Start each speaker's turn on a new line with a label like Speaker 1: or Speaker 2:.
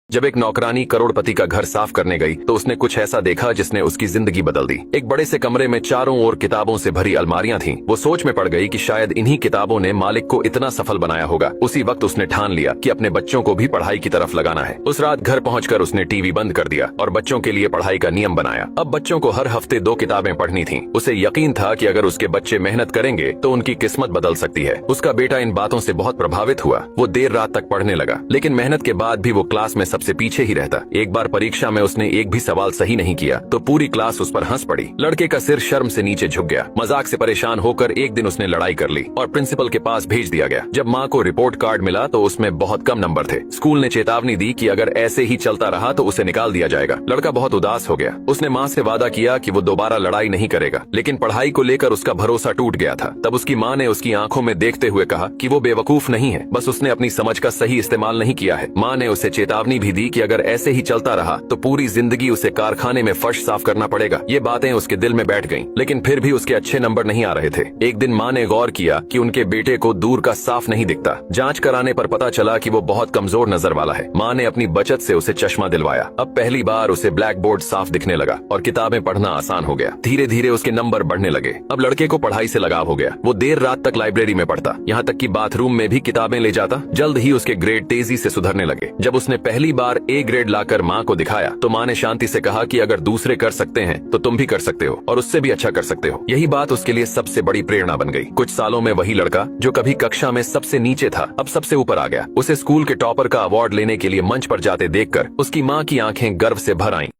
Speaker 1: जब एक नौकरानी करोड़पति का घर साफ करने गई तो उसने कुछ ऐसा देखा जिसने उसकी जिंदगी बदल दी। एक बड़े से कमरे में चारों ओर किताबों से भरी अलमारियां थीं। वो सोच में पड़ गई कि शायद इन्हीं किताबों ने मालिक को इतना सफल बनाया होगा। उसी वक्त उसने ठान लिया कि अपने बच्चों को भी पढ़ाई की तरफ लगाना है। उस रात घर पहुंचकर उसने टीवी बंद कर दिया और बच्चों के लिए पढ़ाई का नियम बनाया। अब बच्चों को हर हफ्ते 2 किताबें पढ़नी थीं। उसे यकीन था कि अगर उसके बच्चे मेहनत करेंगे तो उनकी किस्मत बदल सकती है। उसका बेटा इन बातों से बहुत प्रभावित हुआ। वो देर रात तक पढ़ने लगा, लेकिन मेहनत के बाद भी वो क्लास में सबसे पीछे ही रहता। एक बार परीक्षा में उसने एक भी सवाल सही नहीं किया तो पूरी क्लास उस पर हंस पड़ी। लड़के का सिर शर्म से नीचे झुक गया। मजाक से परेशान होकर एक दिन उसने लड़ाई कर ली और प्रिंसिपल के पास भेज दिया गया। जब माँ को रिपोर्ट कार्ड मिला तो उसमें बहुत कम नंबर थे। स्कूल ने चेतावनी दी कि अगर ऐसे ही चलता रहा तो उसे निकाल दिया जाएगा। लड़का बहुत उदास हो गया। उसने माँ से वादा किया कि वो दोबारा लड़ाई नहीं करेगा, लेकिन पढ़ाई को लेकर उसका भरोसा टूट गया था। तब उसकी माँ ने उसकी आंखों में देखते हुए कहा कि वो बेवकूफ नहीं है, बस उसने अपनी समझ का सही इस्तेमाल नहीं किया है। माँ ने उसे चेतावनी भी दी कि अगर ऐसे ही चलता रहा तो पूरी जिंदगी उसे कारखाने में फर्श साफ करना पड़ेगा। ये बातें उसके दिल में बैठ गईं, लेकिन फिर भी उसके अच्छे नंबर नहीं आ रहे थे। एक दिन माँ ने गौर किया कि उनके बेटे को दूर का साफ नहीं दिखता। जांच कराने पर पता चला कि वो बहुत कमजोर नजर वाला है। माँ ने अपनी बचत से उसे चश्मा दिलवाया। अब पहली बार उसे ब्लैक बोर्ड साफ दिखने लगा और किताबें पढ़ना आसान हो गया। धीरे धीरे उसके नंबर बढ़ने लगे। अब लड़के को पढ़ाई से लगाव हो गया। वो देर रात तक लाइब्रेरी में पढ़ता, यहाँ तक कि बाथरूम में भी किताबें ले जाता। जल्द ही उसके ग्रेड तेजी से सुधरने लगे। जब उसने पहली बार ए ग्रेड लाकर माँ को दिखाया तो माँ ने शांति से कहा कि अगर दूसरे कर सकते हैं तो तुम भी कर सकते हो और उससे भी अच्छा कर सकते हो। यही बात उसके लिए सबसे बड़ी प्रेरणा बन गई। कुछ सालों में वही लड़का जो कभी कक्षा में सबसे नीचे था अब सबसे ऊपर आ गया। उसे स्कूल के टॉपर का अवार्ड लेने के लिए मंच पर जाते देखकर उसकी माँ की आंखें गर्व से भर आईं।